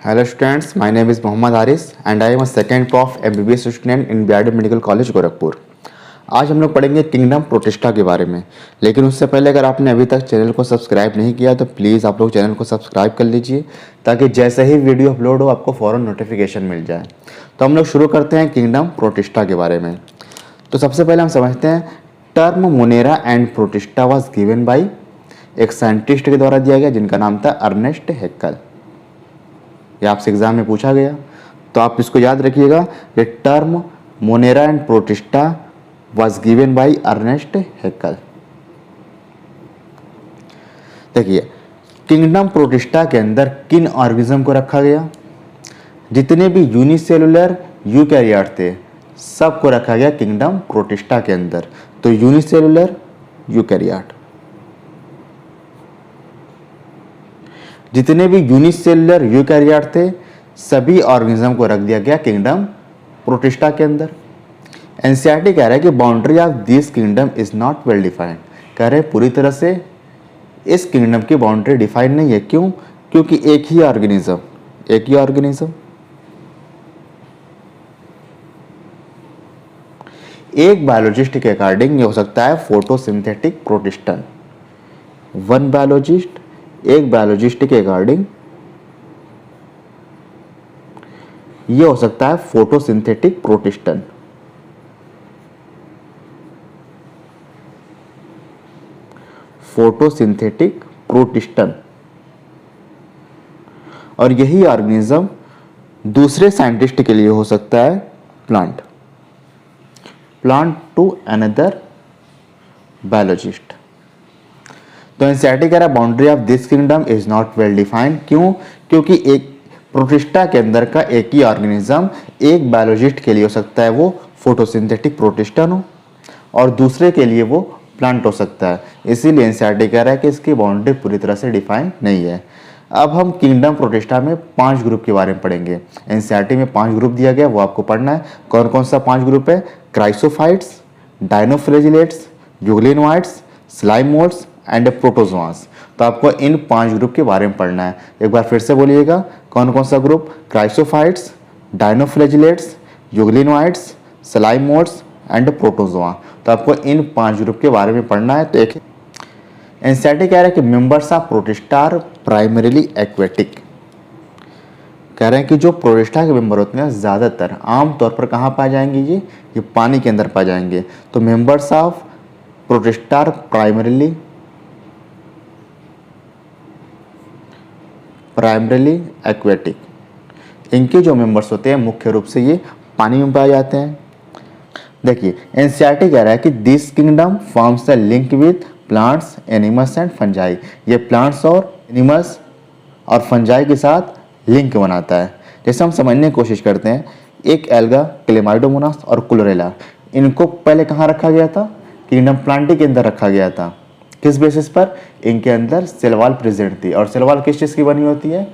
Hello students, my name is Mohammad Haris and I am a second prof MBBS student in BRD medical college Gorakhpur. आज हम लोग पढ़ेंगे kingdom protista के बारे में, लेकिन उससे पहले अगर आपने अभी तक चैनल को सब्सक्राइब नहीं किया तो प्लीज़ आप लोग चैनल को सब्सक्राइब कर लीजिए ताकि जैसे ही वीडियो अपलोड हो आपको फ़ौरन नोटिफिकेशन मिल जाए। तो हम लोग शुरू करते हैं किंगडम प्रोटिस्टा के बारे में। तो सबसे पहले हम समझते हैं term Monera and protista was given by एक साइंटिस्ट के द्वारा दिया गया जिनका नाम था अर्नेस्ट हैक्कल। ये आपसे एग्जाम में पूछा गया तो आप इसको याद रखिएगा कि term Monera and Protista was given by Ernest Haeckel. देखिए किंगडम प्रोटिस्टा के अंदर किन ऑर्गेनिज्म को रखा गया, जितने भी यूनिसेलुलर यूकैरियोट थे सबको रखा गया किंगडम प्रोटिस्टा के अंदर। तो यूनिसेलुलर यूकैरियोट, जितने भी यूनिसेलुलर यूकैरियोट थे सभी ऑर्गेनिज्म को रख दिया गया किंगडम प्रोटिस्टा के अंदर। एनसीईआरटी कह रहा है कि boundary of this kingdom is not well defined. कह रहे पूरी तरह से इस किंगडम की बाउंड्री डिफाइन नहीं है। क्यों? क्योंकि एक ही ऑर्गेनिज्म एक बायोलॉजिस्ट के अकॉर्डिंग ये हो सकता है फोटोसिंथेटिक प्रोटिस्टन। वन बायोलॉजिस्ट, एक बायोलॉजिस्ट के अकॉर्डिंग ये हो सकता है फोटोसिंथेटिक प्रोटिस्टन। फोटोसिंथेटिक प्रोटिस्टन। और यही ऑर्गेनिज्म दूसरे साइंटिस्ट के लिए हो सकता है प्लांट टू अनदर बायोलॉजिस्ट। तो एनसीईआरटी कह रहा है boundary of this kingdom is not well defined. क्यों? क्योंकि एक प्रोटिस्टा के अंदर का एक ही ऑर्गेनिज्म एक बायोलॉजिस्ट के लिए हो सकता है वो फोटोसिंथेटिक प्रोटिस्टन हो और दूसरे के लिए वो प्लांट हो सकता है। इसीलिए एनसीईआरटी कह रहा है कि इसकी बाउंड्री पूरी तरह से डिफाइन नहीं है। अब हम किंगडम प्रोटिस्टा में 5 ग्रुप के बारे में पढ़ेंगे। एनसीईआरटी में 5 ग्रुप दिया गया, वो आपको पढ़ना है। कौन कौन सा 5 ग्रुप है? Chrysophytes, dinoflagellates, euglenoids, slime molds and protozoas. तो आपको इन 5 ग्रुप के बारे में पढ़ना है। एक बार फिर से बोलिएगा, कौन कौन सा group? Chrysophytes, dinoflagellates, euglenoids, slime molds and protozoa. तो आपको इन 5 ग्रुप के बारे में पढ़ना है। तो एक एनसीईआरटी कह रहा है कि members of Protista are primarily aquatic. कह रहे हैं कि जो प्रोटिस्टा के मेंबर होते हैं ज़्यादातर आमतौर पर कहाँ पाए जाएंगे? ये पानी के अंदर पाए जाएंगे। तो members of Protista are primarily aquatic. इनके जो मेंबर्स होते हैं मुख्य रूप से ये पानी में पाए जाते हैं। देखिए एनसीईआरटी कह रहा है कि this kingdom forms the link with plants, animals and fungi. ये प्लांट्स और एनिमल्स और फंजाई के साथ लिंक बनाता है। जैसे हम समझने की कोशिश करते हैं, एक एल्गा, क्लेमाइडोमोनास और क्लोरेला, इनको पहले कहाँ रखा गया था? किंगडम प्लांटी के अंदर रखा गया था। किस बेसिस पर? इनके अंदर सेल वॉल प्रेजेंट थी। और सेल वॉल किस चीज़ की बनी होती है?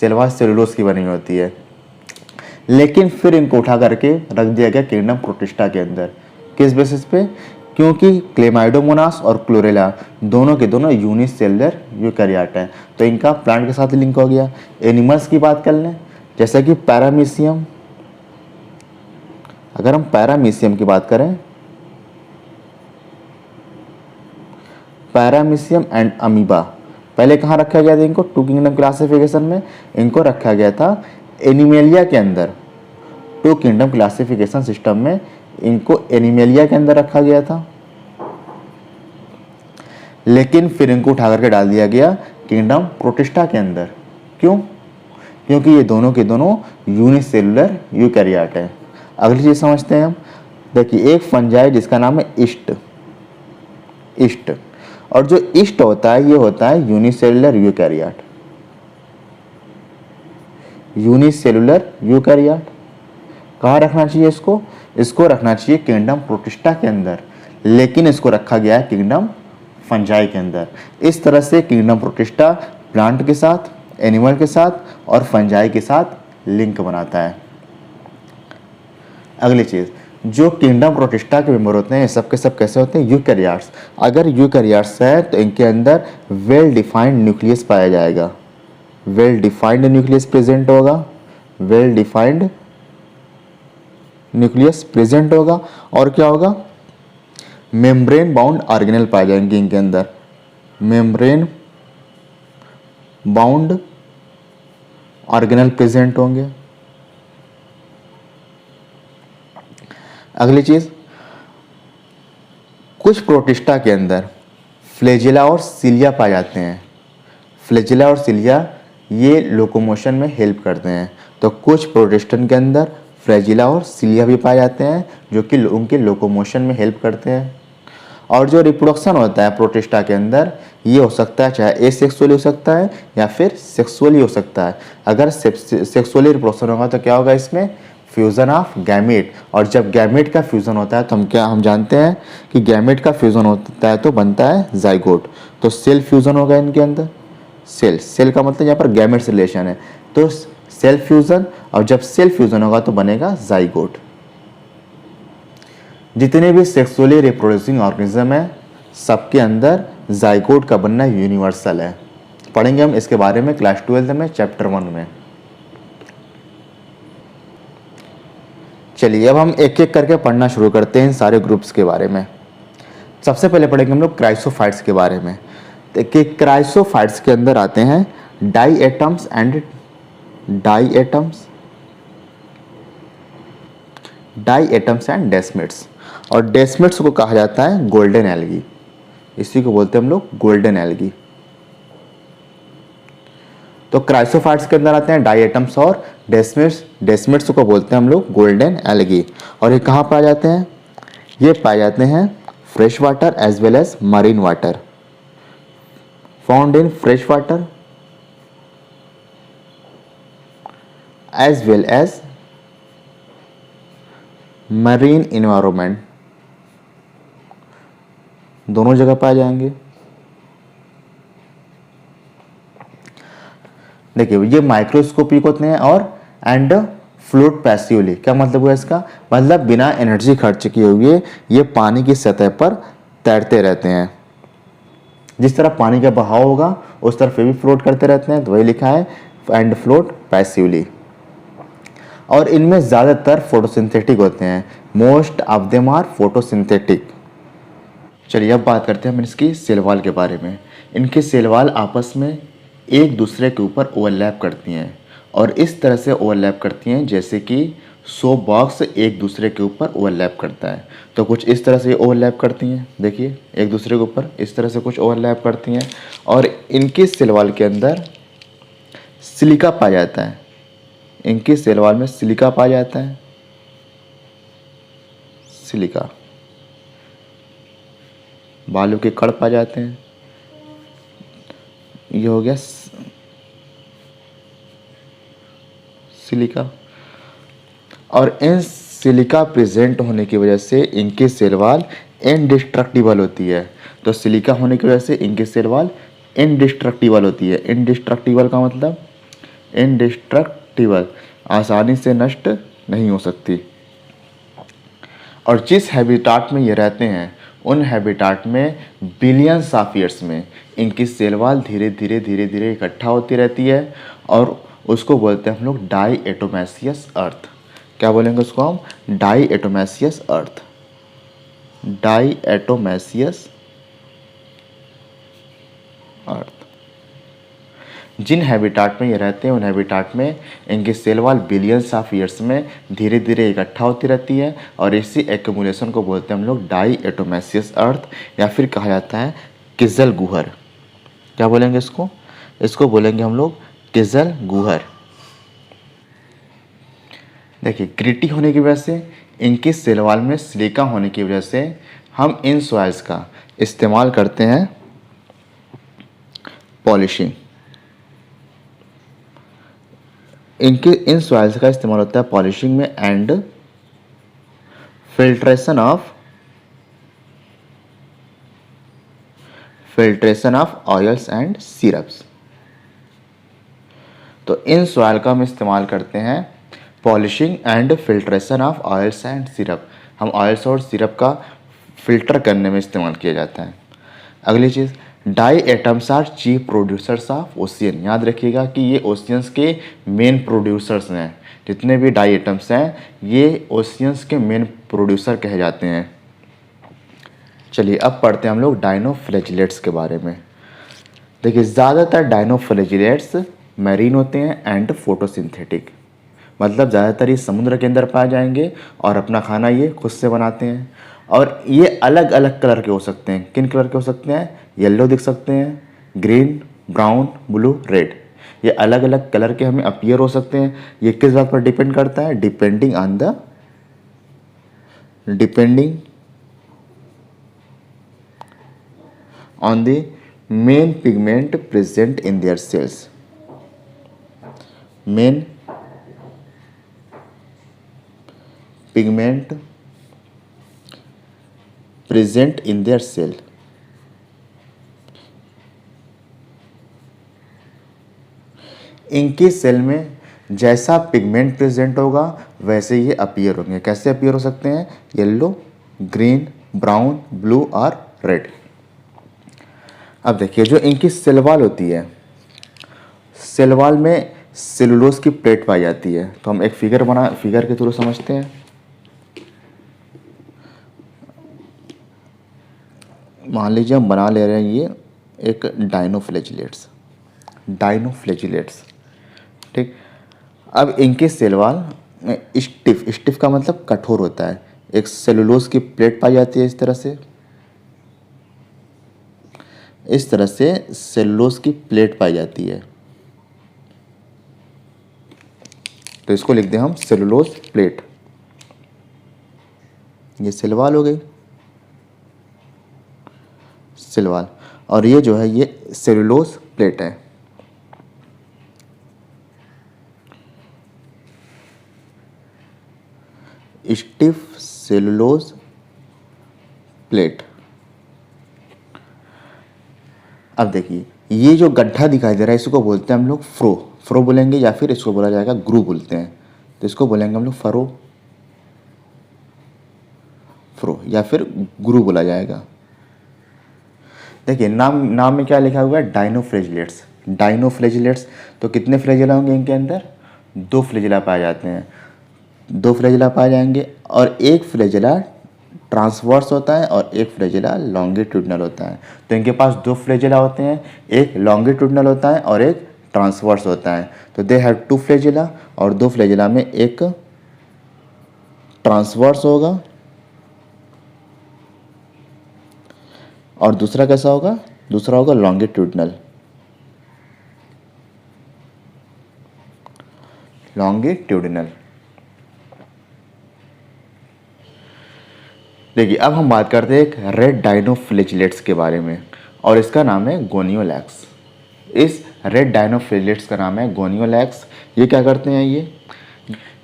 सेल वॉल सेलुलोज की बनी होती है। लेकिन फिर इनको उठा करके रख दिया गया किंगडम प्रोटिस्टा के अंदर। किस बेसिस पे? क्योंकि क्लेमाइडोमोनास और क्लोरेला दोनों के दोनों यूनिसेलुलर यूकैरियोट हैं, तो इनका प्लांट के साथ लिंक हो गया। एनिमल्स की बात कर लें, जैसे कि पैरामीशियम। अगर हम पैरामीशियम की बात करें, पैरामीशियम एंड अमीबा, पहले कहाँ रखा गया था इनको? 2 किंगडम क्लासिफिकेशन में इनको रखा गया था एनिमेलिया के अंदर। 2 किंगडम क्लासिफिकेशन सिस्टम में इनको एनिमेलिया के अंदर रखा गया था, लेकिन फिर इनको उठा करके डाल दिया गया किंगडम प्रोटिस्टा के अंदर। क्यों? क्योंकि ये दोनों के दोनों यूनिसेलुलर यूकैरियोट है। अगली चीज समझते हैं हम। देखिए एक फंजाई जिसका नाम है ईस्ट, और जो ईस्ट होता है ये होता है यूनिसेलुलर यूकैरियोट। यूनिसेलुलर यूकैरियोट कहाँ रखना चाहिए इसको? इसको रखना चाहिए किंगडम प्रोटिस्टा के अंदर, लेकिन इसको रखा गया है किंगडम फंजाई के अंदर। इस तरह से किंगडम प्रोटिस्टा प्लांट के साथ, एनिमल के साथ और फंजाई के साथ लिंक बनाता है। अगली चीज़, जो किंगडम प्रोटिस्टा के मेंबर होते हैं ये सब के सब कैसे होते हैं? यूकैरियोट्स। अगर यूकैरियोट्स है तो इनके अंदर वेल डिफाइंड न्यूक्लियस पाया जाएगा। वेल डिफाइंड न्यूक्लियस प्रेजेंट होगा, वेल डिफाइंड न्यूक्लियस प्रेजेंट होगा। और क्या होगा, मेम्ब्रेन बाउंड ऑर्गेनेल पाए जाएंगे इनके अंदर, मेम्ब्रेन बाउंड ऑर्गेनेल प्रेजेंट होंगे। अगली चीज, कुछ प्रोटिस्टा के अंदर फ्लैजेला और सिलिया पाए जाते हैं। फ्लैजेला और सिलिया ये लोकोमोशन में हेल्प करते हैं। तो कुछ प्रोटिस्टन के अंदर फ्लैजेला और सिलिया भी पाए जाते हैं जो कि उनके लोकोमोशन में हेल्प करते हैं। और जो रिप्रोडक्शन होता है प्रोटिस्टा के अंदर, ये हो सकता है चाहे एसेक्सुअली हो सकता है या फिर सेक्सुअली हो सकता है। अगर सेक्सुअली रिप्रोडक्शन होगा तो क्या होगा, इसमें फ्यूज़न ऑफ गैमेट। और जब गैमेट का फ्यूज़न होता है तो हम जानते हैं कि गैमेट का फ्यूज़न होता है तो बनता है जाइगोट। तो सेल फ्यूज़न होगा इनके अंदर, सेल का मतलब यहाँ पर गैमेट से रिलेशन है, तो सेल फ्यूज़न। और जब सेल फ्यूज़न होगा तो बनेगा जाइगोट। जितने भी सेक्सुअली रिप्रोड्यूसिंग ऑर्गेनिज्म है सबके अंदर जाइगोट का बनना यूनिवर्सल है। पढ़ेंगे हम इसके बारे में क्लास 12 में चैप्टर 1 में। चलिए अब हम एक एक करके पढ़ना शुरू करते हैं इन सारे ग्रुप्स के बारे में। सबसे पहले पढ़ेंगे हम लोग क्राइसोफाइट्स के बारे में। देखिए क्राइसोफाइट्स के अंदर आते हैं डाई एटम्स एंड डेस्मिड्स। और डेस्मिड्स को कहा जाता है गोल्डन एल्गी, इसी को बोलते हैं हम लोग गोल्डन एल्गी। तो क्राइसोफाइट्स के अंदर आते हैं डाई एटम्स और डेस्मिड्स को बोलते हैं हम लोग गोल्डन एल्गी। और ये कहाँ पाए जाते हैं, ये पाए जाते हैं fresh water as well as marine water, found in fresh water as well as marine environment, दोनों जगह पाए जाएंगे। देखिए ये माइक्रोस्कोपिक होते हैं और एंड फ्लोट पैसिवली। क्या मतलब हुआ इसका, मतलब बिना एनर्जी खर्च किए हुए ये पानी की सतह पर तैरते रहते हैं। जिस तरह पानी का बहाव होगा उस तरफ भी फ्लोट करते रहते हैं, तो वही लिखा है एंड फ्लोट पैसिवली। और इनमें ज़्यादातर फोटोसिंथेटिक होते हैं, most of them are photosynthetic. चलिए अब बात करते हैं हम इसकी सेल वॉल के बारे में। इनके सेल वॉल आपस में एक दूसरे के ऊपर ओवरलैप करती हैं और इस तरह से ओवरलैप करती हैं जैसे कि सोप बॉक्स एक दूसरे के ऊपर ओवरलैप करता है। तो कुछ इस तरह से ओवरलैप करती हैं, देखिए एक दूसरे के ऊपर इस तरह से कुछ ओवरलैप करती हैं। और इनकी सेल वॉल के अंदर सिलिका पाया जाता है, इनकी सेल वॉल में सिलिका पाया जाता है, सिलिका बालू के कण पाए जाते हैं। ये हो गया सिलिका। और इन सिलिका प्रेजेंट होने की वजह से इनकी सेल वॉल इनडिस्ट्रक्टिबल होती है। तो सिलिका होने की वजह से इनकी सेल वॉल इनडिस्ट्रक्टिबल होती है। इनडिस्ट्रक्टिबल का मतलब इनडिस्ट्रक्टिबल, आसानी से नष्ट नहीं हो सकती। और जिस हैबिटाट में ये रहते हैं उन हैबिटाट में बिलियंस ऑफ ईयर्स में इनकी सेल वॉल धीरे धीरे इकट्ठा होती रहती है और उसको बोलते हैं हम लोग डाई एटोमेसियस अर्थ। क्या बोलेंगे उसको हम, diatomaceous earth, diatomaceous earth. जिन हैबिटाट में ये रहते हैं उन हैबिटाट में इनकी cell wall billions of years में धीरे धीरे इकट्ठा होती रहती है और इसी एक्यूमुलेशन को बोलते हैं हम लोग डाई एटोमेसियस अर्थ या फिर कहा जाता है किजल गुहर। क्या बोलेंगे इसको, इसको बोलेंगे हम लोग किजल गुहर। देखिए ग्रिटी होने की वजह से इनकी सेल वॉल में सिलिका होने की वजह से हम इन सॉइल्स का इस्तेमाल करते हैं पॉलिशिंग। इनके इन सॉइल्स का इस्तेमाल होता है पॉलिशिंग में and filtration of oils and syrups. तो इन सॉइल का हम इस्तेमाल करते हैं polishing and filtration of oils and syrup. हम ऑयल्स और सिरप का फिल्टर करने में इस्तेमाल किया जाता है। अगली चीज़ diatoms are chief producers of ocean. याद रखिएगा कि ये ओशियंस के मेन प्रोड्यूसर्स हैं। जितने भी डाई एटम्स हैं ये ओशियंस के मेन प्रोड्यूसर कहे जाते हैं। चलिए अब पढ़ते हैं हम लोग डायनोफ्लैजिलेट्स के बारे में। देखिए ज़्यादातर डायनोफ्लैजिलेट्स मैरीन होते हैं एंड फोटोसिंथेटिक, मतलब ज़्यादातर ये समुद्र के अंदर पाए जाएंगे और अपना खाना ये खुद से बनाते हैं। और ये अलग अलग कलर के हो सकते हैं। किन कलर के हो सकते हैं? येलो दिख सकते हैं, ग्रीन, ब्राउन, ब्लू, रेड। ये अलग अलग कलर के हमें अपीयर हो सकते हैं। ये किस बात पर डिपेंड करता है? Depending on the main pigment present in their cells. Main pigment present in their cell. इनके सेल में जैसा पिगमेंट प्रेजेंट होगा वैसे ये अपीयर होंगे। कैसे अपीयर हो सकते हैं? येलो, ग्रीन, ब्राउन, ब्लू और रेड। अब देखिए जो इनकी सेल वॉल होती है, सेल वॉल में सेलुलोज की प्लेट पाई जाती है। तो हम एक फिगर के थ्रू समझते हैं। मान लीजिए हम बना ले रहे हैं ये एक डायनोफ्लैजिलेट्स, ठीक। अब इनके सेल वॉल में स्टिफ का मतलब कठोर होता है। एक सेलुलोज की प्लेट पाई जाती है इस तरह से सेलुलोज की प्लेट पाई जाती है। तो इसको लिख दें हम सेलुलोज प्लेट। ये सेल वॉल हो गई, सेल वॉल, और ये जो है ये सेलुलोज प्लेट है। Stiff cellulose plate. अब देखिए ये जो गड्ढा दिखाई दे रहा है इसको बोलते हैं हम लोग फ्रो बोलेंगे, या फिर इसको बोला जाएगा ग्रू बोलते हैं। तो इसको बोलेंगे हम लोग फ्रो या फिर ग्रू बोला जाएगा। देखिए नाम में क्या लिखा हुआ है? डायनोफ्लैजिलेट्स। तो कितने फ्लैजिला होंगे इनके अंदर? 2 फ्लैजिला पाए जाते हैं। 2 फ्लैजिला पाए जाएंगे और एक फ्लैजिला ट्रांसवर्स होता है और एक फ्लैजिला लॉन्गिट्यूडनल होता है। तो इनके पास 2 फ्लैजिला होते हैं, एक लॉन्गिट्यूडनल होता है और एक ट्रांसवर्स होता है। तो दे हैव 2 फ्लैजिला और 2 फ्लैजिला में एक ट्रांसवर्स होगा और दूसरा कैसा होगा? दूसरा होगा लॉन्गिट्यूडनल। देखिए अब हम बात करते हैं एक रेड डायनोफ्लैजिलेट्स के बारे में और इसका नाम है गोनियोलैक्स। इस रेड डायनोफ्लैजिलेट्स का नाम है गोनियोलैक्स। ये क्या करते हैं?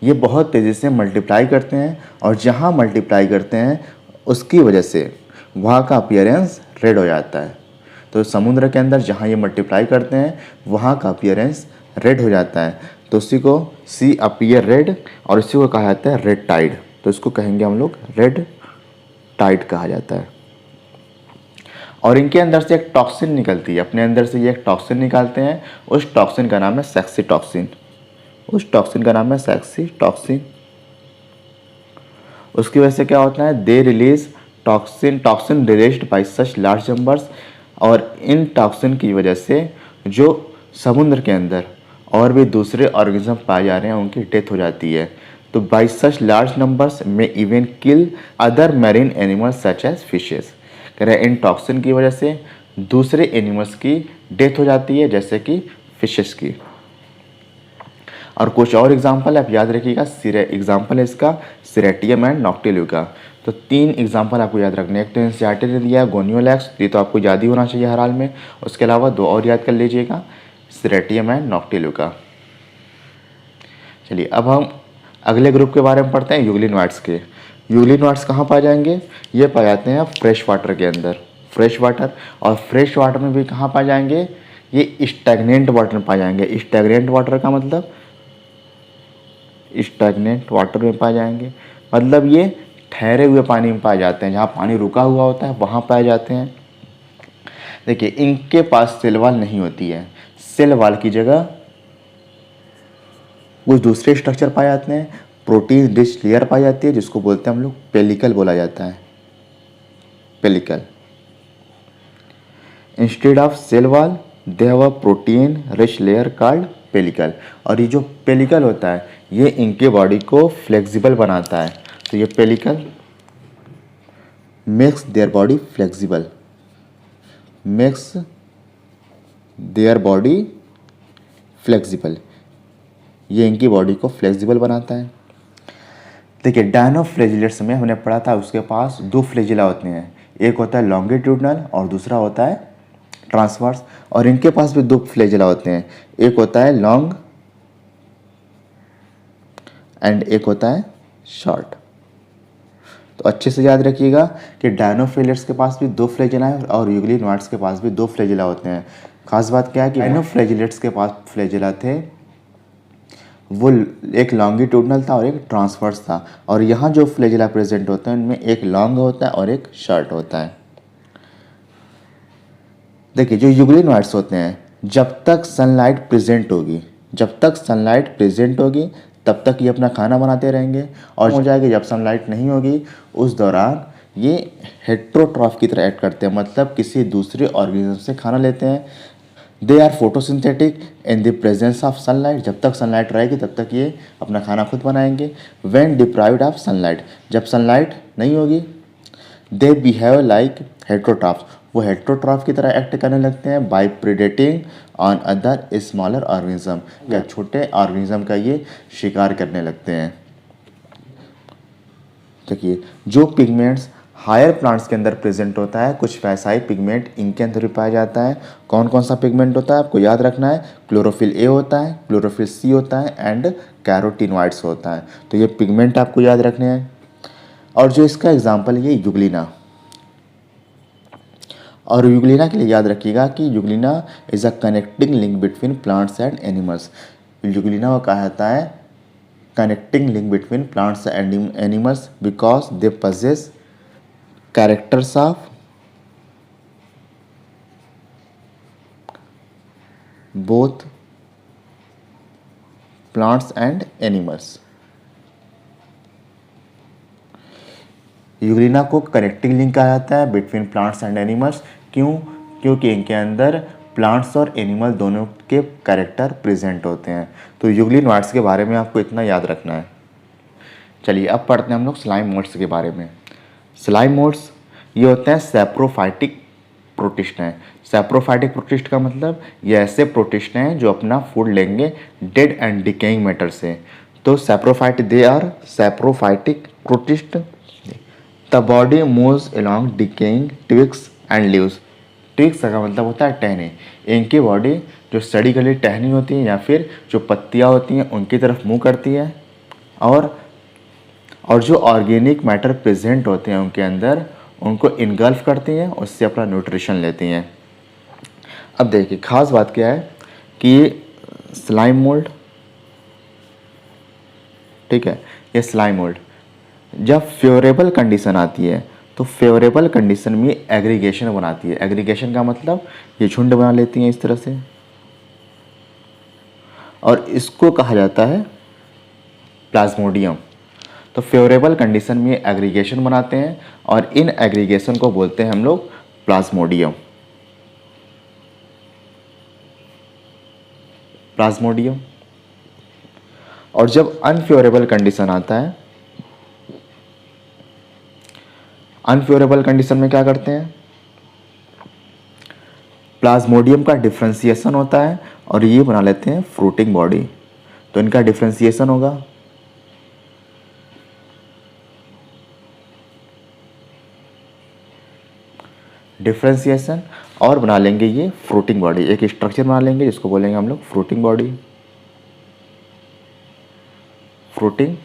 ये बहुत तेज़ी से मल्टीप्लाई करते हैं और जहाँ मल्टीप्लाई करते हैं उसकी वजह से वहाँ का अपीयरेंस रेड हो जाता है। तो समुद्र के अंदर जहाँ ये मल्टीप्लाई करते हैं वहाँ का अपीयरेंस रेड हो जाता है। तो उसी को सी अपीयर रेड और इसी को कहा जाता है रेड टाइड। तो इसको कहेंगे हम लोग रेड टाइड कहा जाता है। और इनके अंदर से एक टॉक्सिन निकलती है, अपने अंदर से ये एक टॉक्सिन निकालते हैं। उस टॉक्सिन का नाम है सेक्सी टॉक्सिन। उसकी वजह से क्या होता है? They release toxin released by such large numbers. और इन टॉक्सिन की वजह से जो समुद्र के अंदर और भी दूसरे ऑर्गेनिज्म पाए जा रहे हैं उनकी डेथ हो जाती है। तो बाय सच लार्ज नंबर्स में even kill other marine animals such as fishes. कह रहे हैं इन टॉक्सिन की वजह से दूसरे एनिमल्स की डेथ हो जाती है, जैसे कि फिशेस की। और कुछ और एग्जाम्पल आप याद रखिएगा। एग्जाम्पल है इसका सिरेटियम एंड नॉक्टिल्यूका। तो 3 एग्जाम्पल आपको याद रखने हैं। एक तो एनसीईआरटी ने दिया है गोनियोलैक्स, ये तो आपको याद ही होना चाहिए हर हाल में। उसके अलावा 2 और याद कर लीजिएगा, सिरेटियम एंड नॉक्टिल्यूका। चलिए अब हम अगले ग्रुप के बारे में पढ़ते हैं, यूग्लिनोइड्स के। यूग्लिनोइड्स कहाँ पाए जाएंगे? ये पाए जाते हैं फ्रेश वाटर के अंदर, फ्रेश वाटर। और फ्रेश वाटर में भी कहाँ पाए जाएंगे? ये स्टैग्नेंट वाटर में पाए जाएंगे। स्टैग्नेंट वाटर का मतलब स्टैग्नेंट वाटर में पाए जाएंगे, मतलब ये ठहरे हुए पानी में पाए जाते हैं। जहाँ पानी रुका हुआ होता है वहाँ पाए जाते हैं। देखिए इनके पास सेल वॉल नहीं होती है, सेल वॉल की जगह कुछ दूसरे स्ट्रक्चर पाए जाते हैं, प्रोटीन रिच लेयर पाई जाती है जिसको बोलते हैं हम लोग पेलिकल बोला जाता है, pellicle. Instead of cell wall they have a protein rich layer called pellicle. और ये जो पेलिकल होता है ये इनके बॉडी को फ्लेक्सिबल बनाता है। तो ये pellicle makes their body flexible, makes their body flexible, ये इनकी बॉडी को फ्लेक्सिबल बनाता है। देखिए डायनोफ्लैजिलेट्स में हमने पढ़ा था उसके पास दो फ्लैजिला होते हैं, एक होता है लॉन्गिट्यूडनल और दूसरा होता है ट्रांसवर्स। और इनके पास भी दो फ्लैजिला होते हैं, एक होता है लॉन्ग एंड एक होता है शॉर्ट। तो अच्छे से याद रखिएगा कि डायनोफ्लैजिलेट्स के पास भी दो फ्लैजिला है और यूग्लिनोइड्स के पास भी दो फ्लैजिला होते हैं। खास बात क्या है कि डायनोफ्लैजिलेट्स के पास फ्लैजिला थे वो एक लॉन्गिट्यूडनल था और एक ट्रांसवर्स था, और यहाँ जो फ्लैजिला प्रेजेंट होते हैं उनमें एक लॉन्ग होता है और एक शॉर्ट होता है। देखिए जो यूग्लिनोइड्स होते हैं जब तक सनलाइट प्रेजेंट होगी, जब तक सनलाइट प्रेजेंट होगी तब तक ये अपना खाना बनाते रहेंगे, और हो जाएगी जब सनलाइट नहीं होगी उस दौरान ये हेट्रोट्रॉफ की तरह एक्ट करते हैं, मतलब किसी दूसरे ऑर्गेनिज्म से खाना लेते हैं। They are photosynthetic in the presence of sunlight, जब तक सनलाइट रहेगी तब तक ये अपना खाना खुद बनाएंगे। व्हेन डिप्राइव्ड ऑफ सनलाइट, जब सनलाइट नहीं होगी दे बिहेव लाइक हेट्रोट्रॉफ्स, वो हेट्रोट्रॉफ की तरह एक्ट करने लगते हैं by predating on other smaller organism, या छोटे ऑर्गेनिज्म का ये शिकार करने लगते हैं। देखिए जो पिगमेंट्स हायर प्लांट्स के अंदर प्रेजेंट होता है कुछ वैसा ही पिगमेंट इनके अंदर भी पाया जाता है। कौन कौन सा पिगमेंट होता है आपको याद रखना है, क्लोरोफिल ए होता है, क्लोरोफिल सी होता है एंड कैरोटीनॉइड्स होता है। तो ये पिगमेंट आपको याद रखने हैं। और जो इसका एग्जाम्पल ये यूग्लिना, और यूग्लिना के लिए याद रखिएगा कि Euglena is a connecting link between plants and animals. Euglena को कहा जाता है connecting link between plants and animals because they possess characters of both plants and animals। Euglena को कनेक्टिंग लिंक कहा जाता है बिटवीन प्लांट्स एंड एनिमल्स। क्यों? क्योंकि इनके अंदर प्लांट्स और एनिमल दोनों के कैरेक्टर प्रेजेंट होते हैं। तो यूग्लिनोइड्स के बारे में आपको इतना याद रखना है। चलिए अब पढ़ते हैं हम लोग स्लाइम मोड्स के बारे में। स्लाइम मोड्स ये होते हैं सैप्रोफाइटिक प्रोटिस्ट हैं। सैप्रोफाइटिक प्रोटिस्ट का मतलब ये ऐसे प्रोटिस्ट हैं जो अपना फूड लेंगे डेड एंड डिकेइंग मैटर से। तो saprophyte they are saprophytic protist. The body moves along decaying twigs and leaves. Twigs का मतलब होता है टहनी। इनकी बॉडी जो सड़ी गली टहनी होती है या फिर जो पत्तियाँ होती हैं उनकी तरफ मुँह करती है, और जो ऑर्गेनिक मैटर प्रेजेंट होते हैं उनके अंदर उनको इनगल्फ करती हैं, उससे अपना न्यूट्रिशन लेती हैं। अब देखिए खास बात क्या है कि स्लाइम मोल्ड, ठीक है, ये स्लाइम मोल्ड जब फेवरेबल कंडीशन आती है तो फेवरेबल कंडीशन में एग्रीगेशन बनाती है। एग्रीगेशन का मतलब ये झुंड बना लेती हैं इस तरह से, और इसको कहा जाता है प्लाज्मोडियम। तो फेवरेबल कंडीशन में एग्रीगेशन बनाते हैं और इन एग्रीगेशन को बोलते हैं हम लोग प्लाज्मोडियम। प्लाज्मोडियम। और जब अनफेवरेबल कंडीशन आता है, अनफेवरेबल कंडीशन में क्या करते हैं, प्लाज्मोडियम का डिफ्रेंसिएशन होता है और ये बना लेते हैं फ्रूटिंग बॉडी। तो इनका डिफ्रेंसिएशन होगा, डिफ्रेंसिएशन, और बना लेंगे ये फ्रूटिंग बॉडी। एक स्ट्रक्चर बना लेंगे जिसको बोलेंगे हम लोग फ्रूटिंग बॉडी। Fruiting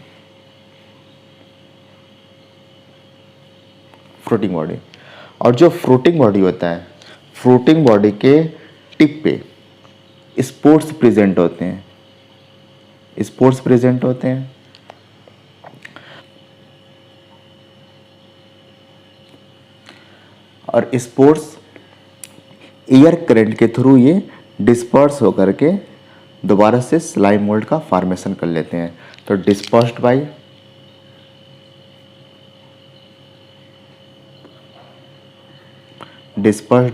body. और जो फ्रूटिंग बॉडी होता है, फ्रूटिंग बॉडी के टिप पे स्पोर्स प्रेजेंट होते हैं, स्पोर्स प्रेजेंट होते हैं। और स्पोर्स एयर करंट के थ्रू ये डिस्पर्स होकर के दोबारा से स्लाइम मोल्ड का फॉर्मेशन कर लेते हैं। तो डिस्पर्स्ड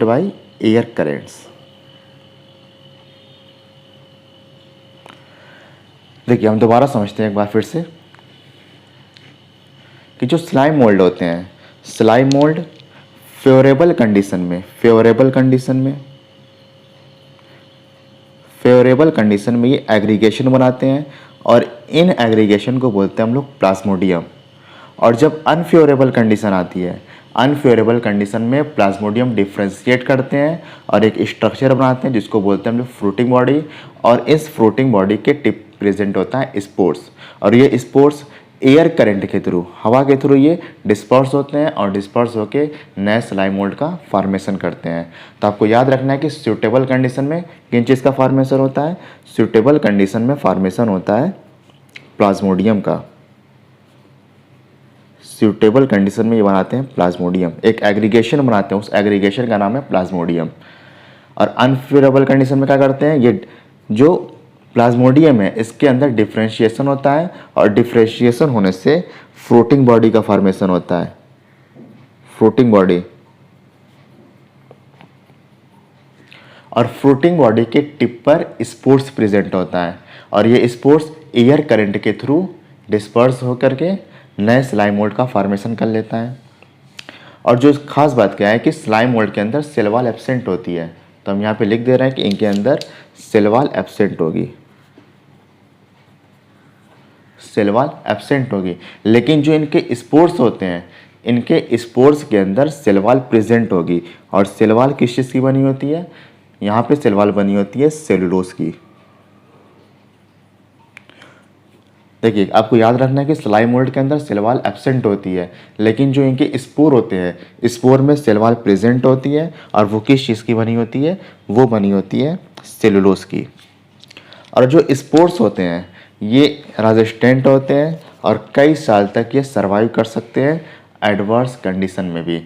बाय एयर करेंट्स। देखिए हम दोबारा समझते हैं एक बार फिर से कि जो स्लाइम मोल्ड होते हैं, स्लाइम मोल्ड फेवरेबल कंडीशन में ये एग्रीगेशन बनाते हैं और इन एग्रीगेशन को बोलते हैं हम लोग प्लाज्मोडियम। और जब अनफेवरेबल कंडीशन आती है, अनफेवरेबल कंडीशन में प्लाज्मोडियम डिफ्रेंशिएट करते हैं और एक स्ट्रक्चर बनाते हैं जिसको बोलते हैं हम लोग फ्रूटिंग बॉडी। और इस फ्रूटिंग बॉडी के टिप प्रेजेंट होता है स्पोर्स, और ये स्पोर्स एयर करंट के थ्रू, हवा के थ्रू ये डिस्पर्स होते हैं और डिस्पर्स होके नए स्लाइम मोल्ड का फॉर्मेशन करते हैं। तो आपको याद रखना है कि सूटेबल कंडीशन में किन चीज़ का फॉर्मेशन होता है, सूटेबल कंडीशन में फॉर्मेशन होता है प्लाज्मोडियम का। सूटेबल कंडीशन में ये बनाते हैं प्लाज्मोडियम, एक एग्रीगेशन बनाते हैं, उस एग्रीगेशन का नाम है प्लाज्मोडियम। और अनफेवरेबल कंडीशन में क्या करते हैं, ये जो प्लाज्मोडियम है इसके अंदर डिफ्रेंशिएशन होता है और डिफ्रेंशिएशन होने से फ्रूटिंग बॉडी का फॉर्मेशन होता है, फ्रूटिंग बॉडी। और फ्रूटिंग बॉडी के टिप पर स्पोर्स प्रेजेंट होता है और ये स्पोर्स एयर करंट के थ्रू डिस्पर्स होकर के नए स्लाइम मोल्ड का फॉर्मेशन कर लेता है। और जो खास बात क्या है कि स्लाइम मोल्ड के अंदर सेल वॉल एब्सेंट होती है, तो हम यहाँ पे लिख दे रहे हैं कि इनके अंदर सेल वॉल एब्सेंट होगी, सेल वॉल एब्सेंट होगी। लेकिन जो इनके स्पोर्स होते हैं, इनके स्पोर्स के अंदर सेल वॉल प्रेजेंट होगी। और सेल वॉल किस चीज़ की बनी होती है, यहाँ पे सेल वॉल बनी होती है सेलुलोज की। देखिए आपको याद रखना है कि स्लाइम मोल्ड के अंदर सेल वॉल एब्सेंट होती है, लेकिन जो इनके स्पोर होते हैं, स्पोर में सेल वॉल प्रेजेंट होती है और वो किस चीज़ की बनी होती है, वो बनी होती है सेलुलोज की। और जो स्पोर्स होते हैं ये रेजिस्टेंट होते हैं और कई साल तक ये सर्वाइव कर सकते हैं एडवर्स कंडीशन में भी।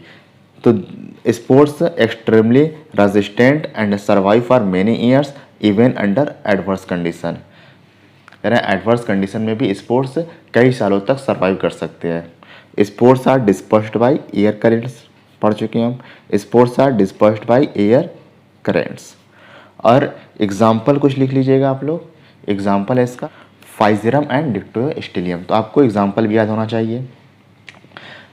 तो spores extremely resistant and survive for many years even under adverse condition. कह रहे हैं एडवर्स कंडीशन में भी स्पोर्स कई सालों तक सर्वाइव कर सकते हैं। Spores are dispersed by air currents, पढ़ चुके हैं हम, spores are dispersed by air currents. और एग्जाम्पल कुछ लिख लीजिएगा आप लोग, एग्जाम्पल है इसका फाइजेरम एंड डिक्टोस्टेलियम। तो आपको एग्जाम्पल भी याद होना चाहिए।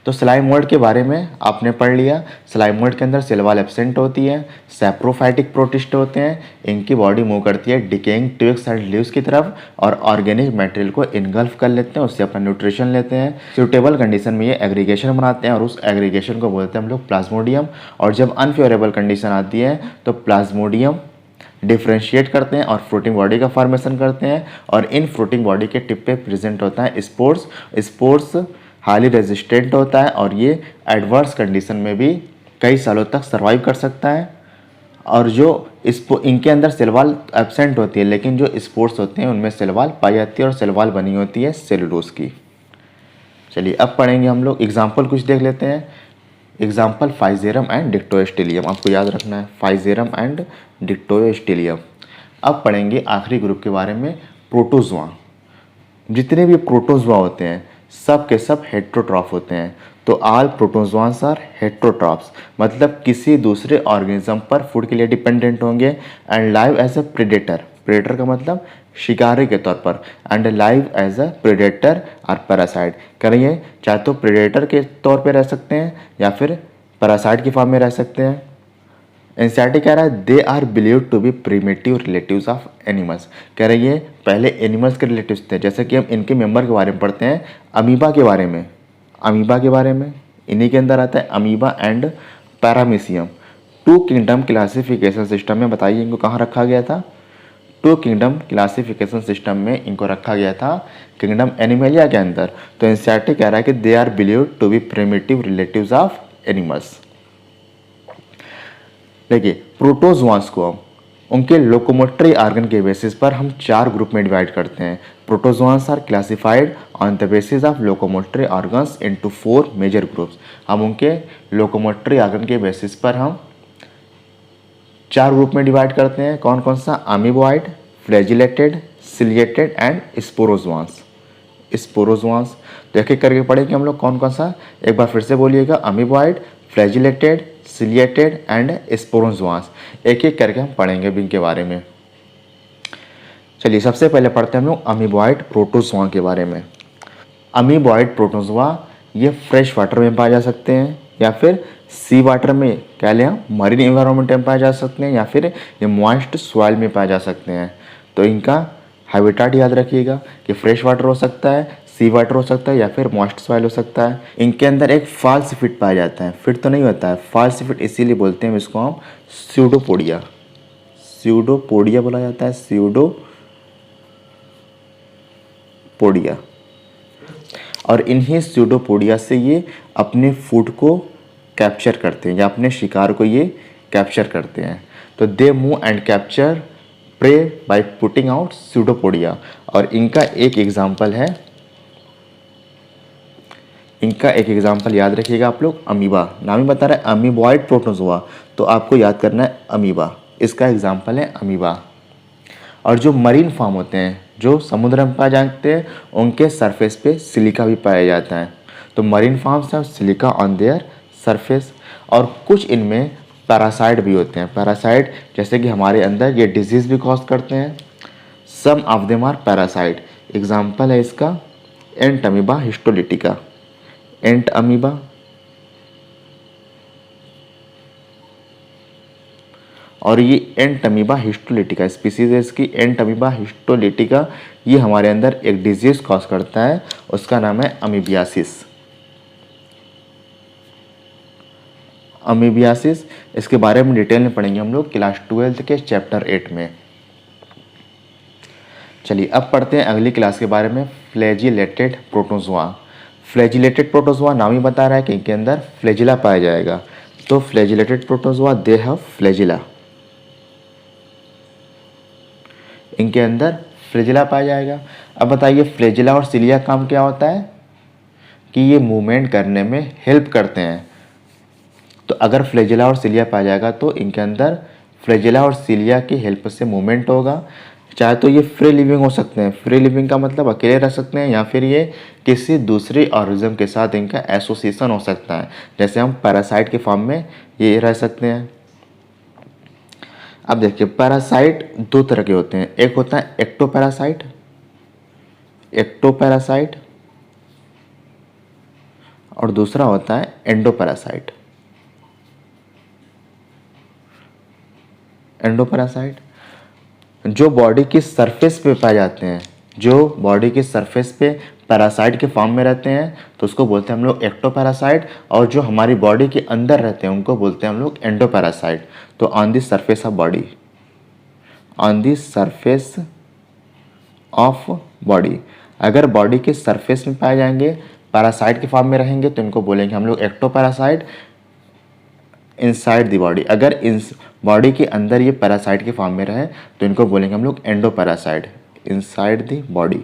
तो स्लाइम मोल्ड के बारे में आपने पढ़ लिया। स्लाइम मोल्ड के अंदर सेल वॉल एब्सेंट होती है, सैप्रोफाइटिक प्रोटिस्ट होते हैं, इनकी बॉडी मूव करती है डिकेइंग ट्विग्स एंड लीव्स की तरफ और ऑर्गेनिक मटेरियल को इनगल्फ कर लेते हैं, उससे अपना न्यूट्रिशन लेते हैं। सूटेबल कंडीशन में ये एग्रीगेशन बनाते हैं और उस एग्रीगेशन को बोलते हैं हम लोग प्लाज्मोडियम। और जब अनफेवरेबल कंडीशन आती है तो प्लाज्मोडियम डिफ्रेंशिएट करते हैं और फ्रूटिंग बॉडी का फॉर्मेशन करते हैं। और इन फ्रूटिंग बॉडी के टिप पे प्रेजेंट होता है स्पोर्स। स्पोर्स हाईली रेजिस्टेंट होता है और ये एडवर्स कंडीशन में भी कई सालों तक सर्वाइव कर सकता है। और जो इनके अंदर सेल वॉल एब्सेंट होती है, लेकिन जो स्पोर्स होते हैं उनमें सेल वॉल पाई जाती है और सेल वॉल बनी होती है सेलुलोज की। चलिए अब पढ़ेंगे हम लोग एग्जाम्पल कुछ देख लेते हैं। एग्जाम्पल फाइजेरम एंड डिक्टोस्टेलियम, आपको याद रखना है फाइजेरम एंड डिक्टोस्टेलियम। अब पढ़ेंगे आखिरी ग्रुप के बारे में, प्रोटोजोआ। जितने भी प्रोटोजोआ होते हैं सब के सब हेट्रोट्रॉफ होते हैं। तो ऑल प्रोटोजोआस आर हेट्रोट्रॉफ्स, मतलब किसी दूसरे ऑर्गेनिज्म पर फूड के लिए डिपेंडेंट होंगे and live as a predator. Predator का मतलब शिकारी के तौर पर, and live as a predator और पैरासाइट। करिए चाहे तो प्रेडेटर के तौर पे रह सकते हैं या फिर पैरासाइट की फॉर्म में रह सकते हैं। एनसीईआरटी कह रहा है they are believed to be primitive relatives of animals. कह रही है पहले एनिमल्स के रिलेटिव्स थे, जैसे कि हम इनके मेंबर के बारे में पढ़ते हैं अमीबा के बारे में। अमीबा के बारे में इन्हीं के अंदर आता है amoeba and paramecium. Two kingdom classification system में बताइए इनको कहाँ रखा गया था। टू किंगडम क्लासिफिकेशन सिस्टम में इनको रखा गया था किंगडम एनिमलिया के अंदर। तो एनसीईआरटी कह रहा है कि they are believed to be primitive relatives of animals. देखिए प्रोटोजोआस को हम उनके लोकोमोटरी ऑर्गन के बेसिस पर हम 4 ग्रुप में डिवाइड करते हैं। Protozoas are classified on the basis of locomotory organs into 4 major groups. हम उनके लोकोमोटरी ऑर्गन के बेसिस पर हम 4 ग्रुप में डिवाइड करते हैं। कौन कौन सा? Amoeboid, flagellated, ciliated and sporozoans. Sporozoans तो एक एक करके पढ़ेंगे हम लोग कौन कौन सा। एक बार फिर से बोलिएगा, अमीबॉइड, फ्लैजिलेटेड, सिलिएटेड एंड स्पोरोजोआंस। एक एक करके हम पढ़ेंगे इनके बारे में। चलिए सबसे पहले पढ़ते हैं हम लोग अमीबॉइड प्रोटोजोआ के बारे में। अमीबॉइड प्रोटोजोआ ये फ्रेश वाटर में पाए जा सकते हैं या फिर सी वाटर में, क्या लें, मरीन एनवायरनमेंट में पाए जा सकते हैं या फिर ये मॉइस्ट सॉइल में पाए जा सकते हैं। तो इनका हैबिटेट याद रखिएगा कि फ्रेश वाटर हो सकता है, सी वाटर हो सकता है या फिर मॉइस्ट सॉइल हो सकता है। इनके अंदर एक फॉल्स फिट पाया जाता है, फिट तो नहीं होता है, फॉल्स फिट इसीलिए बोलते हैं इसको हम स्यूडोपोडिया। स्यूडोपोडिया बोला जाता है, स्यूडोपोडिया। और इन्हीं स्यूडोपोडिया से ये अपने फूड को कैप्चर करते हैं या अपने शिकार को ये कैप्चर करते हैं। तो they move and capture prey by putting out pseudopodia. और इनका एक एग्जाम्पल याद रखिएगा आप लोग, अमीबा। नाम ही बता रहा है अमीबॉइड प्रोटोजोआ, तो आपको याद करना है अमीबा। इसका एग्जाम्पल है अमीबा। और जो मरीन फार्म होते हैं, जो समुद्र में पाए जाते हैं, उनके सरफेस पे सिलिका भी पाया जाता है। तो marine farms have silica on their surface. और कुछ इनमें पैरासाइट भी होते हैं। पैरासाइट जैसे कि हमारे अंदर ये डिजीज़ भी कॉज करते हैं। Some of them are parasite. Example है इसका Entamoeba histolytica. Entamoeba, और ये एंट अमीबा हिस्टोलिटिका स्पीसीज है इसकी, एंट अमीबा हिस्टोलिटिका। ये हमारे अंदर एक डिजीज कॉज करता है, उसका नाम है अमीबियासिस। अमीबियासिस, इसके बारे में डिटेल में पढ़ेंगे हम लोग क्लास 12 के चैप्टर 8 में। चलिए अब पढ़ते हैं अगली क्लास के बारे में, फ्लैजिलेटेड प्रोटोजोआ। फ्लैजिलेटेड प्रोटोजोआ नाम ही बता रहा है कि इनके अंदर फ्लैजिला पाया जाएगा। तो flagellated protozoa they have flagella, इनके अंदर फ्लैजिला पाया जाएगा। अब बताइए फ्लैजिला और सिलिया काम क्या होता है कि ये मूवमेंट करने में हेल्प करते हैं। तो अगर फ्लैजिला और सिलिया पाया जाएगा तो इनके अंदर फ्लैजिला और सिलिया की हेल्प से मूवमेंट होगा। चाहे तो ये फ्री लिविंग हो सकते हैं, फ्री लिविंग का मतलब अकेले रह सकते हैं या फिर ये किसी दूसरे ऑर्गेनिज्म के साथ इनका एसोसिएशन हो सकता है। जैसे हम पैरासाइट के फॉर्म में ये रह सकते हैं। अब देखिए पैरासाइट दो तरह के होते हैं, एक होता है एक्टोपैरासाइट, एक्टोपैरासाइट, और दूसरा होता है एंडोपैरासाइट। एंडोपैरासाइट जो बॉडी की सरफेस पे पाए जाते हैं, जो बॉडी की सरफेस पे पैरासाइट के फॉर्म में रहते हैं तो उसको बोलते हैं हम लोग एक्टोपैरासाइट। और जो हमारी बॉडी के अंदर रहते हैं उनको बोलते हैं हम लोग एंडोपैरासाइट। तो on the surface of body, on the surface of body, अगर बॉडी के सरफेस में पाए जाएंगे, पैरासाइट के फॉर्म में रहेंगे तो इनको बोलेंगे हम लोग एक्टोपैरासाइट। इनसाइड द बॉडी, अगर इन बॉडी के अंदर ये पैरासाइट के फॉर्म में रहे तो इनको बोलेंगे हम लोग एंडोपैरासाइट, इनसाइड द बॉडी।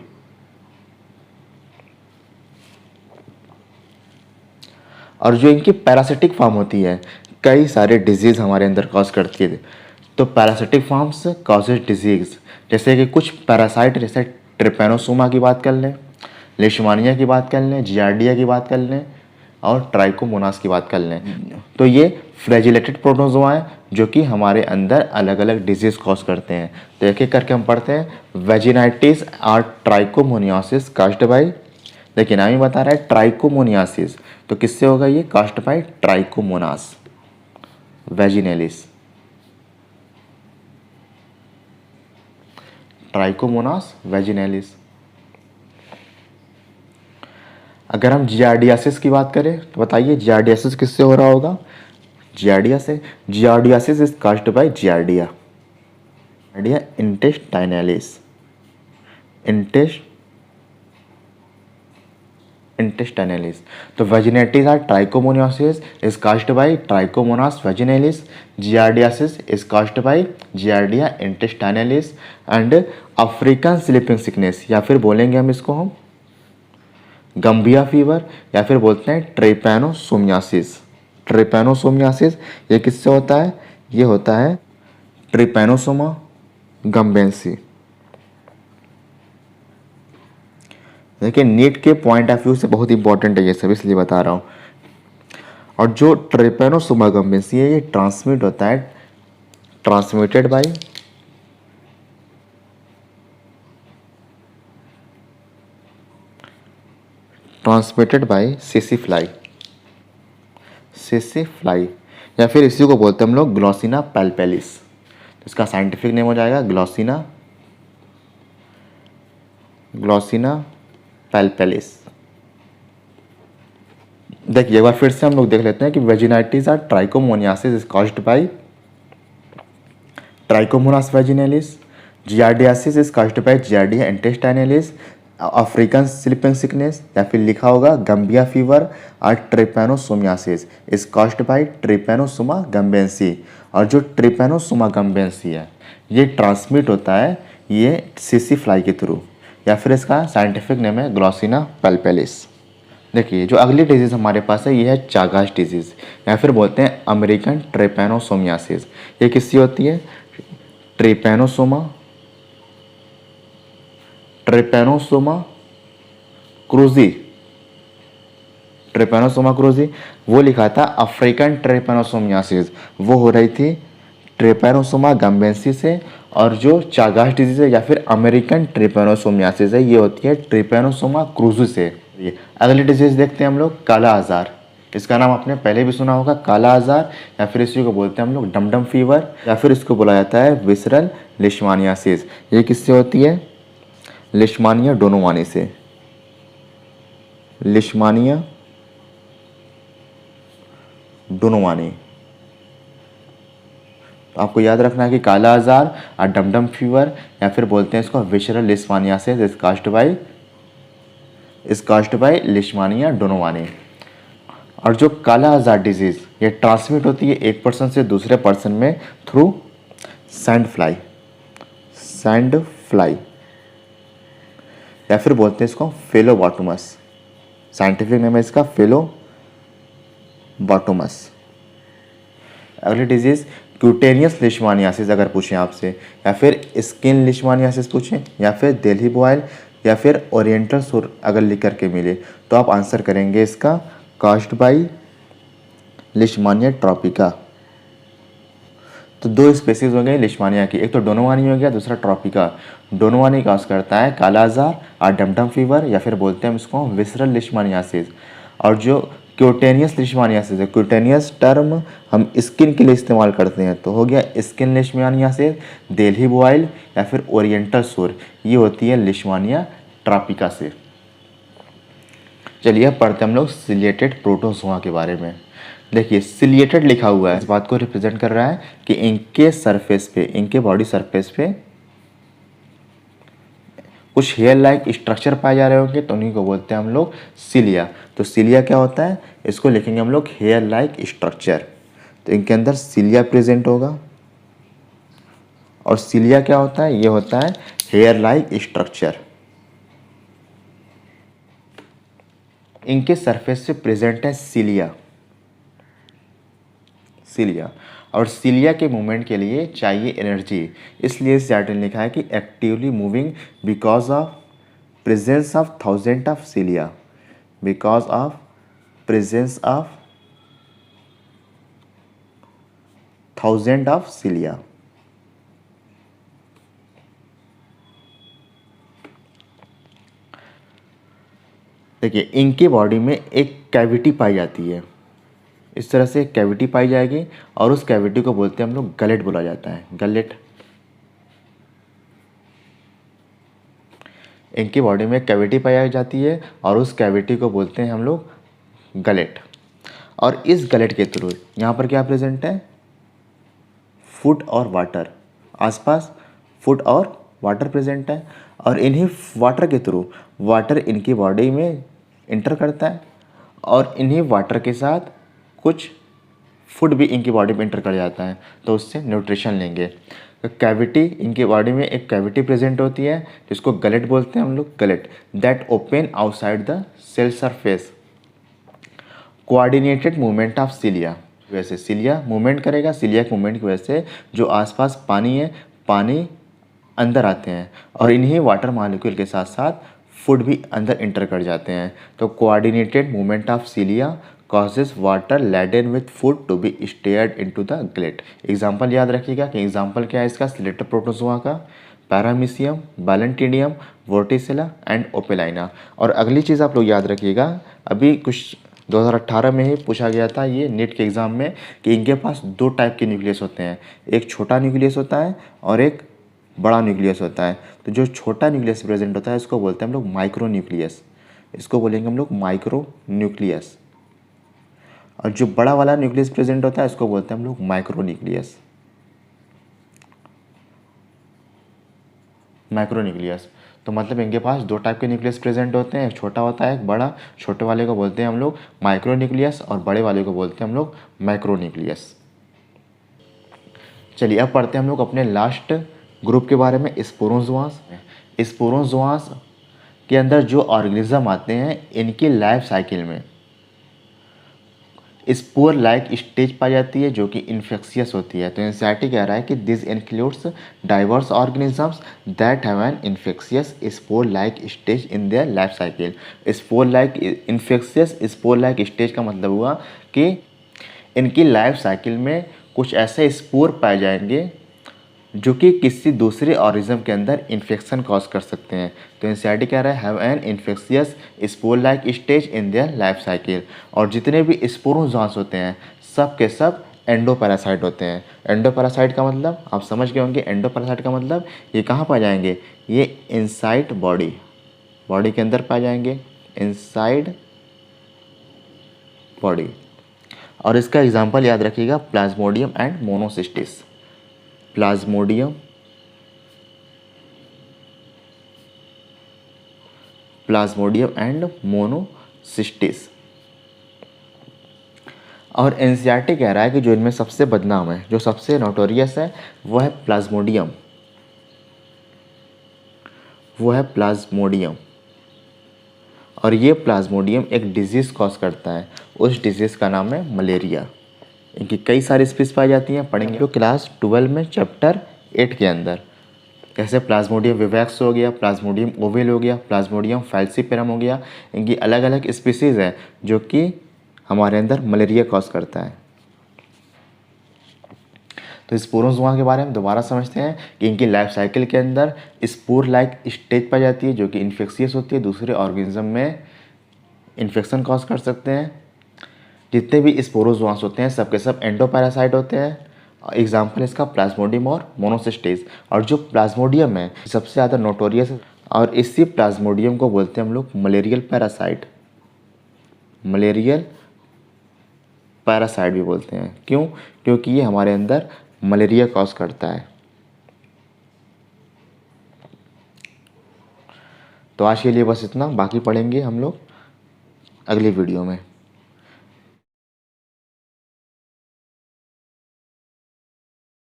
और जो इनकी पैरासिटिक फॉर्म होती है, कई सारे डिजीज़ हमारे अंदर कॉज करती है। तो पैरासिटिक फॉर्म्स कॉजेज डिजीज, जैसे कि कुछ पैरासाइट, जैसे ट्रिपैनोसोमा की बात कर लें, लेशमानिया की बात कर लें, जियार्डिया की बात कर लें और ट्राइकोमोनास की बात कर लें। तो ये फ्लैजिलेटेड प्रोटोजोआ हैं जो कि हमारे अंदर अलग अलग डिजीज कॉज करते हैं। तो एक एक करके हम पढ़ते हैं। वेजिनाइटिस और ट्राइकोमोनियासिस कास्ड बाय, देखिए नाम ही बता रहा है ट्राइकोमोनियासिस, तो किससे होगा ये? Caused by Trichomonas vaginalis, trichomonas vaginalis. अगर हम जियार्डियासिस की बात करें तो बताइए जियार्डियासिस किससे हो रहा होगा? जियार्डिया से। Giardiasis is caused by Giardia, Giardia intestinalis, intestinalis. तो वेजिनाइटिस और trichomoniasis is caused by Trichomonas vaginalis, giardiasis is caused by Giardia intestinalis. And African sleeping sickness, या फिर बोलेंगे हम इसको हम गम्बिया फीवर, या फिर बोलते हैं ट्रिपैनोसोमियासिस। ट्रिपैनोसोमियासिस ये किससे होता है? ये होता है ट्रिपैनोसोमा गम्बेंसी। देखिए नीट के पॉइंट ऑफ व्यू से बहुत इंपॉर्टेंट है ये सब, इसलिए बता रहा हूँ। और जो ट्रिपैनोसोमा गम्बेंसी है ये ट्रांसमिट होता है, transmitted by CC fly, CC fly, या फिर इसी को बोलते हैं हम लोग ग्लॉसिना पैल्पेलिस। इसका साइंटिफिक नेम हो जाएगा ग्लॉसिना पैल्पेलिस। देखिए एक बार फिर से हम लोग देख लेते हैं कि vaginitis are trichomoniasis is caused by Trichomonas vaginalis, giardiasis is caused by Giardia intestinalis, African sleeping sickness या फिर लिखा होगा गम्बिया फीवर और trypanosomiasis is caused by Trypanosoma gambiense. और जो ट्रिपैनोसोमा गम्बेंसी है ये ट्रांसमिट होता है ये सीसी फ्लाई के थ्रू, या फिर इसका साइंटिफिक नेम है ग्लॉसिना पैल्पेलिस। देखिए जो अगली डिजीज़ हमारे पास है ये है चागास डिजीज़, या फिर बोलते हैं अमेरिकन ट्रिपैनोसोमियासिस। ये किससी होती है? Trypanosoma cruzi, Trypanosoma cruzi. वो लिखा था अफ्रीकन ट्रिपैनोसोमियासिस, वो हो रही थी ट्रिपैनोसोमा गम्बेंसी से। और जो चागास डिजीज है या फिर अमेरिकन ट्रिपैनोसोमियासिस है ये होती है ट्रिपैनोसोमा क्रूजी से। ये अगली डिजीज देखते हैं हम लोग काला आजार। इसका नाम आपने पहले भी सुना होगा काला आजार, या फिर इसी को बोलते हैं हम लोग डमडम फीवर, या फिर इसको बोला जाता है विसरल लिशमानियासिस। ये किससे होती है? लिशमानिया डोनोवानी से, लिशमानिया डोनोवानी। तो आपको याद रखना है कि काला आजार और डमडम फीवर, या फिर बोलते हैं इसको visceral leishmaniasis is caused by Leishmania donovani. और जो काला आजार डिजीज ये ट्रांसमिट होती है एक पर्सन से दूसरे पर्सन में थ्रू सैंड फ्लाई, या फिर बोलते हैं इसको फेलोबॉटमस। साइंटिफिक नेम है इसका फेलोबॉटमस। अगली डिजीज क्यूटेनियस लिशमानियासिस अगर पूछें आपसे, या फिर स्किन लिशमानियासिस पूछें, या फिर दिल्ली बॉयल, या फिर ओरिएंटल सुर अगर लिख करके मिले तो आप आंसर करेंगे इसका कॉज्ड बाय लिशमानिया ट्रॉपिका। तो दो स्पेसीज हो गए लिशमानिया की, एक तो डोनोवानी हो गया, दूसरा ट्रॉपिका। डोनोवानी कॉज करता है काला आजार और डमडम फीवर, या फिर बोलते हैं हम इसको विसरल लिशमानियासिस। और जो क्यूटेनियस लिशमानियासिस है, क्यूटेनियस टर्म हम स्किन के लिए इस्तेमाल करते हैं, तो हो गया स्किन लिशमानियासिस, दिल्ली बॉयल या फिर ओरिएंटल सुर, ये होती है लिशमानिया ट्रॉपिका से। चलिए अब पढ़ते हैं हम लोग सिलिएटेड प्रोटोजोआ के बारे में। देखिए सिलिएटेड लिखा हुआ है, इस बात को रिप्रेजेंट कर रहा है कि इनके सरफेस पे, इनके बॉडी सरफेस पे कुछ हेयर लाइक स्ट्रक्चर पाए जा रहे होंगे, तो उन्हीं को बोलते हैं हम लोग सिलिया। तो सिलिया क्या होता है? इसको लिखेंगे हम लोग हेयर लाइक स्ट्रक्चर। तो इनके अंदर सिलिया प्रेजेंट होगा। और सिलिया क्या होता है? ये होता है हेयर लाइक स्ट्रक्चर। इनके सरफेस पे प्रेजेंट है सिलिया। और सिलिया के मूवमेंट के लिए चाहिए एनर्जी, इसलिए इस चार्ट में लिखा है कि actively moving because of presence of thousand of cilia, because of presence of thousand of cilia. देखिए इनके बॉडी में एक कैविटी पाई जाती है, इस तरह से एक कैविटी पाई जाएगी, और उस कैविटी को बोलते हैं हम लोग गलेट बोला जाता है, गलेट। इनकी बॉडी में कैविटी पाई जाती है और उस कैविटी को बोलते हैं हम लोग गलेट। और इस गलेट के थ्रू यहाँ पर क्या प्रेजेंट है? फूड और वाटर, आसपास फूड और वाटर प्रेजेंट है। और इन्हीं वाटर के थ्रू वाटर इनकी बॉडी में इंटर करता है, और इन्हीं वाटर के साथ कुछ फूड भी इनकी बॉडी में इंटर कर जाता है, तो उससे न्यूट्रिशन लेंगे। तो कैविटी, इनकी बॉडी में एक कैविटी प्रेजेंट होती है जिसको गलेट बोलते हैं हम लोग, gullet, that open outside the cell surface. Coordinated movement of cilia, वैसे सिलिया मूवमेंट करेगा, सिलिया मूवमेंट की वजह से जो आसपास पानी है, पानी अंदर आते हैं और इन्हीं वाटर मॉलिक्यूल के साथ साथ फूड भी अंदर इंटर कर जाते हैं। तो coordinated movement of cilia causes water laden with food to be stirred into the gullet। Example याद रखिएगा कि एग्जाम्पल क्या है इसका, सिलेक्टर प्रोटोजोआ का, पैरामीशियम, बैलेंटिडियम, वोर्टिसेला एंड ओपेलाइना। और अगली चीज़ आप लोग याद रखिएगा, अभी कुछ 2018 में ही पूछा गया था ये नीट के एग्ज़ाम में कि इनके पास दो टाइप के न्यूक्लियस होते हैं, एक छोटा न्यूक्लियस होता है और एक बड़ा न्यूक्लियस होता है। तो जो छोटा न्यूक्लियस प्रेजेंट होता है इसको बोलते हैं हम लोग माइक्रो न्यूक्लियस, इसको बोलेंगे हम लोग माइक्रो न्यूक्लियस। और जो बड़ा वाला न्यूक्लियस प्रेजेंट होता है इसको बोलते हैं हम लोग माइक्रो न्यूक्लियस, माइक्रो न्यूक्लियस। तो मतलब इनके पास दो टाइप के न्यूक्लियस प्रेजेंट होते हैं, एक छोटा होता है एक बड़ा। छोटे वाले को बोलते हैं हम लोग माइक्रो न्यूक्लियस और बड़े वाले को बोलते हैं हम लोग मैक्रो न्यूक्लियस। चलिए अब पढ़ते हैं हम लोग अपने लास्ट ग्रुप के बारे में, स्पोरोजोआस। स्पोरोजोआस के अंदर जो ऑर्गेनिज्म आते हैं इनकी लाइफ साइकिल में स्पोर लाइक स्टेज पाई जाती है जो कि इन्फेक्शियस होती है। तो एनसीईआरटी कह रहा है कि this includes diverse organisms that have an infectious spore like stage in their life cycle. Spore like infectious spore like stage का मतलब हुआ कि इनकी लाइफ साइकिल में कुछ ऐसे स्पोर पाए जाएंगे जो कि किसी दूसरे ऑर्गेनिज्म के अंदर इन्फेक्शन कॉज कर सकते हैं। तो एनसीईआरटी कह रहा है have an infectious spore like stage in their life cycle. और जितने भी स्पोरोजोआस होते हैं सब के सब एंडोपैरासाइट होते हैं। एंडोपैरासाइट का मतलब आप समझ गए होंगे, एंडोपैरासाइट का मतलब ये कहाँ पाए जाएंगे, ये इनसाइड बॉडी, बॉडी के अंदर पाए जाएंगे, इनसाइड बॉडी। और इसका एग्जाम्पल याद रखिएगा Plasmodium and Monocystis. Plasmodium, Plasmodium and Monocystis. और एनसीईआरटी कह रहा है कि जो इनमें सबसे बदनाम है, जो सबसे नोटोरियस है वो है प्लाज्मोडियम, वो है प्लाज्मोडियम। और ये प्लाज्मोडियम एक डिजीज़ कॉज करता है, उस डिजीज़ का नाम है मलेरिया। इनकी कई सारी स्पीसीज पाई जाती हैं, पढ़ेंगे जो क्लास 12 में चैप्टर 8 के अंदर। जैसे प्लाज्मोडियम विवैक्स हो गया, प्लाज्मोडियम ओवेल हो गया, प्लाज्मोडियम फैल्सीपेरम हो गया। इनकी अलग अलग स्पीसीज़ हैं जो कि हमारे अंदर मलेरिया कॉज करता है। तो स्पोरोजोआ के बारे में दोबारा समझते हैं कि इनकी लाइफ साइकिल के अंदर स्पोर लाइक स्टेज पाई जाती है जो कि इन्फेक्शियस होती है, दूसरे ऑर्गेनिज्म में इन्फेक्शन कॉज कर सकते हैं। जितने भी स्पोरोजोआस होते हैं सब के सब एंडोपैरासाइट होते हैं। एग्जाम्पल इसका प्लाज्मोडियम और मोनोसिस्टिस। और जो प्लाज्मोडियम है सबसे ज़्यादा नोटोरियस है और इसी प्लाज्मोडियम को बोलते हैं हम लोग मलेरियल पैरासाइट, मलेरियल पैरासाइट भी बोलते हैं। क्यों? क्योंकि ये हमारे अंदर मलेरिया कॉज करता है। तो आज के लिए बस इतना, बाकी पढ़ेंगे हम लोग अगली वीडियो में।